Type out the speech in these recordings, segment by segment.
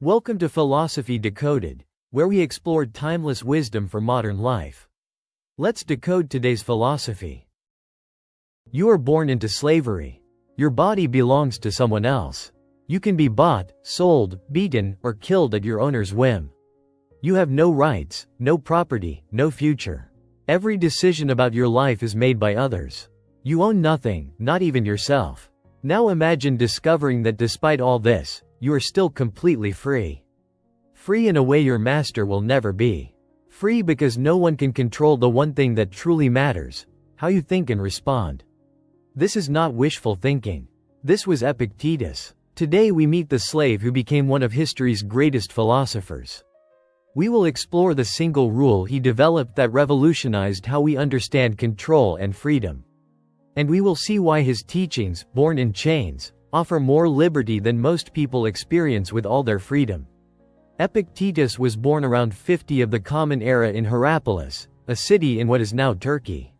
Welcome to Philosophy Decoded, where we explore timeless wisdom for modern life. Let's decode today's philosophy. You are born into slavery. Your body belongs to someone else. You can be bought, sold, beaten, or killed at your owner's whim. You have no rights, no property, no future. Every decision about your life is made by others. You own nothing, not even yourself. Now imagine discovering that despite all this, you are still completely free. Free in a way your master will never be. Free because no one can control the one thing that truly matters: how you think and respond. This is not wishful thinking. This was Epictetus. Today we meet the slave who became one of history's greatest philosophers. We will explore the single rule he developed that revolutionized how we understand control and freedom. And we will see why his teachings, born in chains, offer more liberty than most people experience with all their freedom. Epictetus was born around 50 of the Common Era in Hierapolis, a city in what is now Turkey.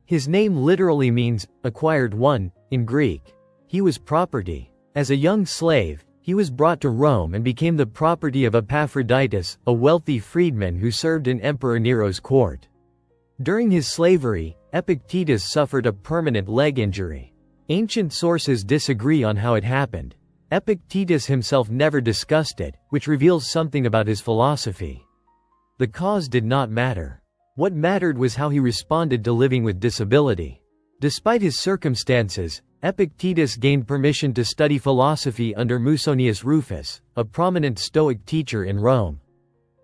His name literally means, acquired one, in Greek. He was property. As a young slave, he was brought to Rome and became the property of Epictetus, a wealthy freedman who served in Emperor Nero's court. During his slavery, Epictetus suffered a permanent leg injury. Ancient sources disagree on how it happened. Epictetus himself never discussed it, which reveals something about his philosophy. The cause did not matter. What mattered was how he responded to living with disability. Despite his circumstances, Epictetus gained permission to study philosophy under Musonius Rufus, a prominent Stoic teacher in Rome.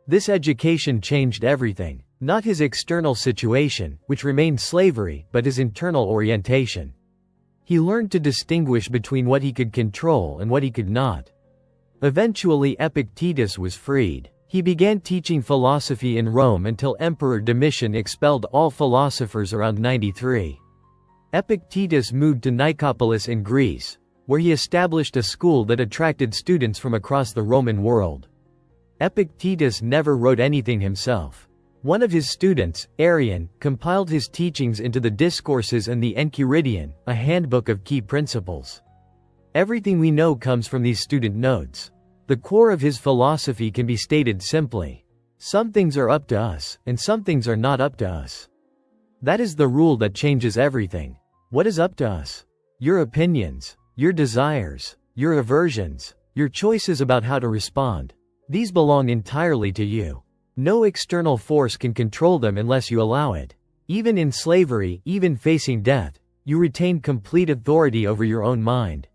This education changed everything, not his external situation, which remained slavery, but his internal orientation. He learned to distinguish between what he could control and what he could not. Eventually Epictetus was freed. He began teaching philosophy in Rome until Emperor Domitian expelled all philosophers around 93. Epictetus moved to Nicopolis in Greece, where he established a school that attracted students from across the Roman world. Epictetus never wrote anything himself. One of his students, Arian, compiled his teachings into the Discourses and the Enchiridion, a handbook of key principles. Everything we know comes from these student notes. The core of his philosophy can be stated simply: some things are up to us, and some things are not up to us. That is the rule that changes everything. What is up to us? Your opinions, your desires, your aversions, your choices about how to respond. These belong entirely to you. No external force can control them unless you allow it. Even in slavery, even facing death, you retain complete authority over your own mind.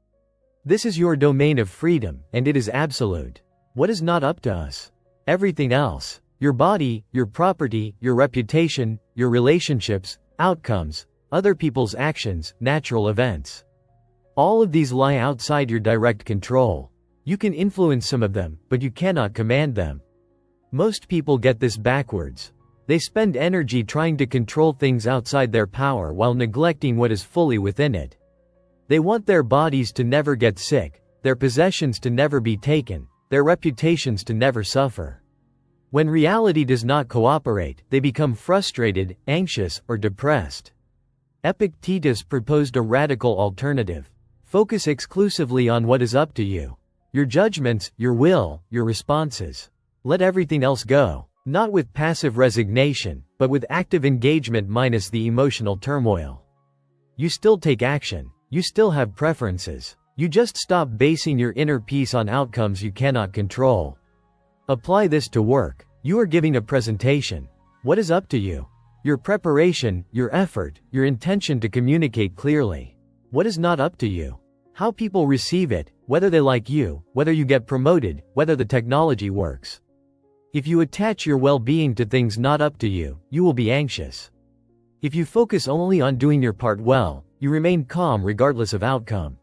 This is your domain of freedom, and it is absolute. What is not up to us? Everything else. Your body, your property, your reputation, your relationships, outcomes, other people's actions, natural events. All of these lie outside your direct control. You can influence some of them, but you cannot command them. Most people get this backwards. They spend energy trying to control things outside their power while neglecting what is fully within it. They want their bodies to never get sick, their possessions to never be taken, their reputations to never suffer. When reality does not cooperate, they become frustrated, anxious, or depressed. Epictetus proposed a radical alternative. Focus exclusively on what is up to you. Your judgments, your will, your responses. Let everything else go, not with passive resignation, but with active engagement minus the emotional turmoil. You still take action. You still have preferences. You just stop basing your inner peace on outcomes you cannot control. Apply this to work. You are giving a presentation. What is up to you? Your preparation, your effort, your intention to communicate clearly. What is not up to you? How people receive it, whether they like you, whether you get promoted, whether the technology works. If you attach your well-being to things not up to you, you will be anxious. If you focus only on doing your part well, you remain calm regardless of outcome.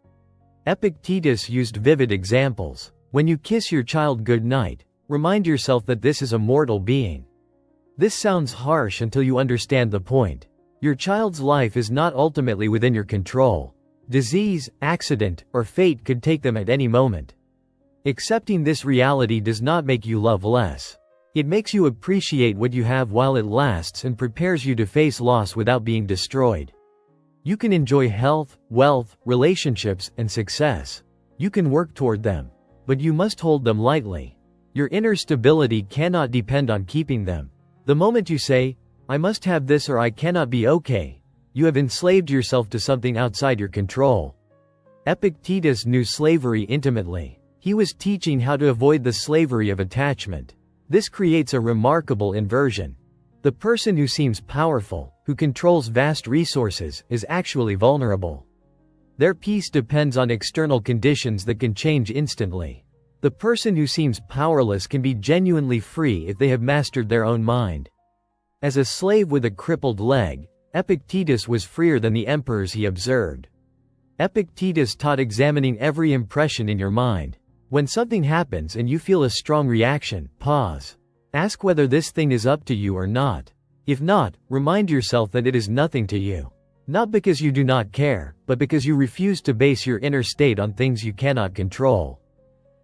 Epictetus used vivid examples. When you kiss your child goodnight, remind yourself that this is a mortal being. This sounds harsh until you understand the point. Your child's life is not ultimately within your control. Disease, accident, or fate could take them at any moment. Accepting this reality does not make you love less. It makes you appreciate what you have while it lasts and prepares you to face loss without being destroyed. You can enjoy health, wealth, relationships, and success. You can work toward them. but you must hold them lightly. Your inner stability cannot depend on keeping them. The moment you say, "I must have this or I cannot be okay," you have enslaved yourself to something outside your control. Epictetus knew slavery intimately. He was teaching how to avoid the slavery of attachment. This creates a remarkable inversion. The person who seems powerful, who controls vast resources, is actually vulnerable. Their peace depends on external conditions that can change instantly. The person who seems powerless can be genuinely free if they have mastered their own mind. As a slave with a crippled leg, Epictetus was freer than the emperors he observed. Epictetus taught examining every impression in your mind. When something happens and you feel a strong reaction, pause. Ask whether this thing is up to you or not. If not, remind yourself that it is nothing to you. Not because you do not care, but because you refuse to base your inner state on things you cannot control.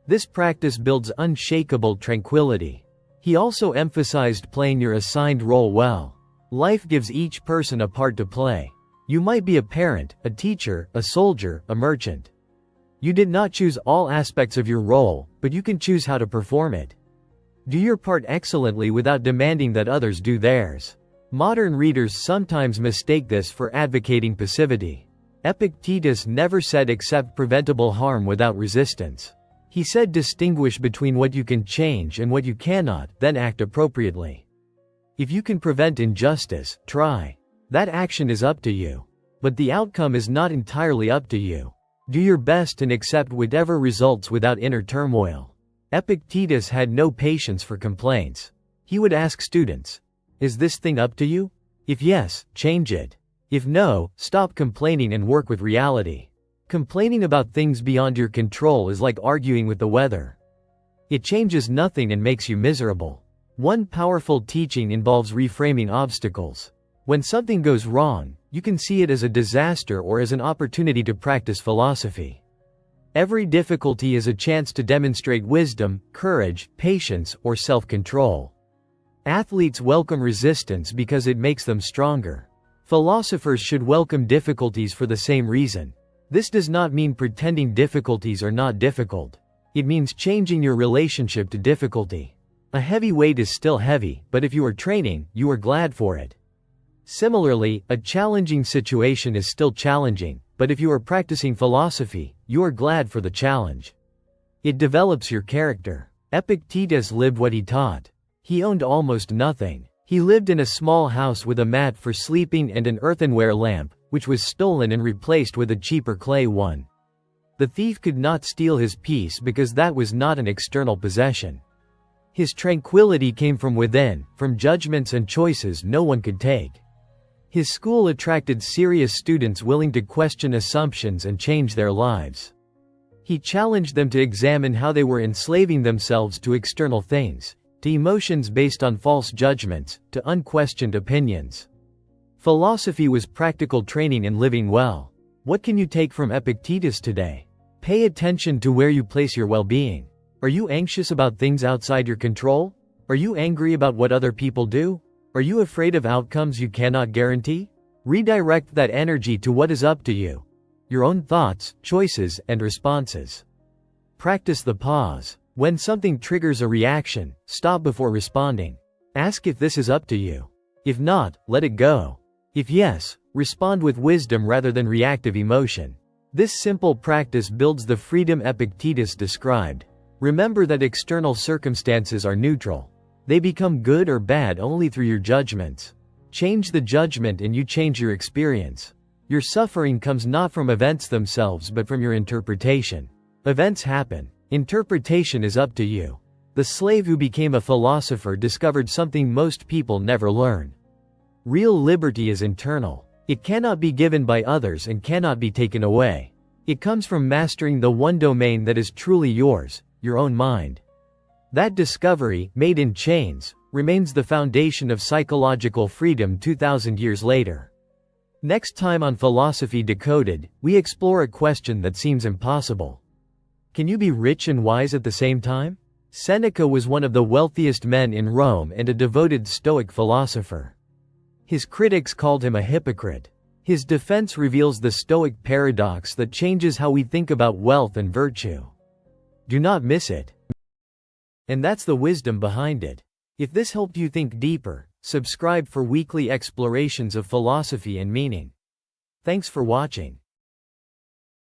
This practice builds unshakable tranquility. He also emphasized playing your assigned role well. Life gives each person a part to play. You might be a parent, a teacher, a soldier, a merchant. You did not choose all aspects of your role, but you can choose how to perform it. Do your part excellently without demanding that others do theirs. Modern readers sometimes mistake this for advocating passivity. Epictetus never said accept preventable harm without resistance. He said distinguish between what you can change and what you cannot, then act appropriately. If you can prevent injustice, try. That action is up to you. But the outcome is not entirely up to you. Do your best and accept whatever results without inner turmoil. Epictetus had no patience for complaints. He would ask students, "Is this thing up to you? If yes, change it. If no, stop complaining and work with reality." Complaining about things beyond your control is like arguing with the weather. It changes nothing and makes you miserable. One powerful teaching involves reframing obstacles. When something goes wrong, you can see it as a disaster or as an opportunity to practice philosophy. Every difficulty is a chance to demonstrate wisdom, courage, patience, or self-control. Athletes welcome resistance because it makes them stronger. Philosophers should welcome difficulties for the same reason. This does not mean pretending difficulties are not difficult. It means changing your relationship to difficulty. A heavy weight is still heavy, but if you are training, you are glad for it. Similarly, a challenging situation is still challenging, but if you are practicing philosophy, you are glad for the challenge. It develops your character. Epictetus lived what he taught. He owned almost nothing. He lived in a small house with a mat for sleeping and an earthenware lamp, which was stolen and replaced with a cheaper clay one. The thief could not steal his peace because that was not an external possession. His tranquility came from within, from judgments and choices no one could take. His school attracted serious students willing to question assumptions and change their lives. He challenged them to examine how they were enslaving themselves to external things, to emotions based on false judgments, to unquestioned opinions. Philosophy was practical training in living well. What can you take from Epictetus today? Pay attention to where you place your well-being. Are you anxious about things outside your control? Are you angry about what other people do? Are you afraid of outcomes you cannot guarantee? Redirect that energy to what is up to you. Your own thoughts, choices, and responses. Practice the pause. When something triggers a reaction, stop before responding. Ask if this is up to you. If not, let it go. If yes, respond with wisdom rather than reactive emotion. This simple practice builds the freedom Epictetus described. Remember that external circumstances are neutral. They become good or bad only through your judgments. Change the judgment and you change your experience. Your suffering comes not from events themselves but from your interpretation. Events happen. Interpretation is up to you. The slave who became a philosopher discovered something most people never learn. Real liberty is internal. It cannot be given by others and cannot be taken away. It comes from mastering the one domain that is truly yours, your own mind. That discovery, made in chains, remains the foundation of psychological freedom 2,000 years later. Next time on Philosophy Decoded, we explore a question that seems impossible. Can you be rich and wise at the same time? Seneca was one of the wealthiest men in Rome and a devoted Stoic philosopher. His critics called him a hypocrite. His defense reveals the Stoic paradox that changes how we think about wealth and virtue. Do not miss it. And that's the wisdom behind it. If this helped you think deeper, subscribe for weekly explorations of philosophy and meaning. Thanks for watching.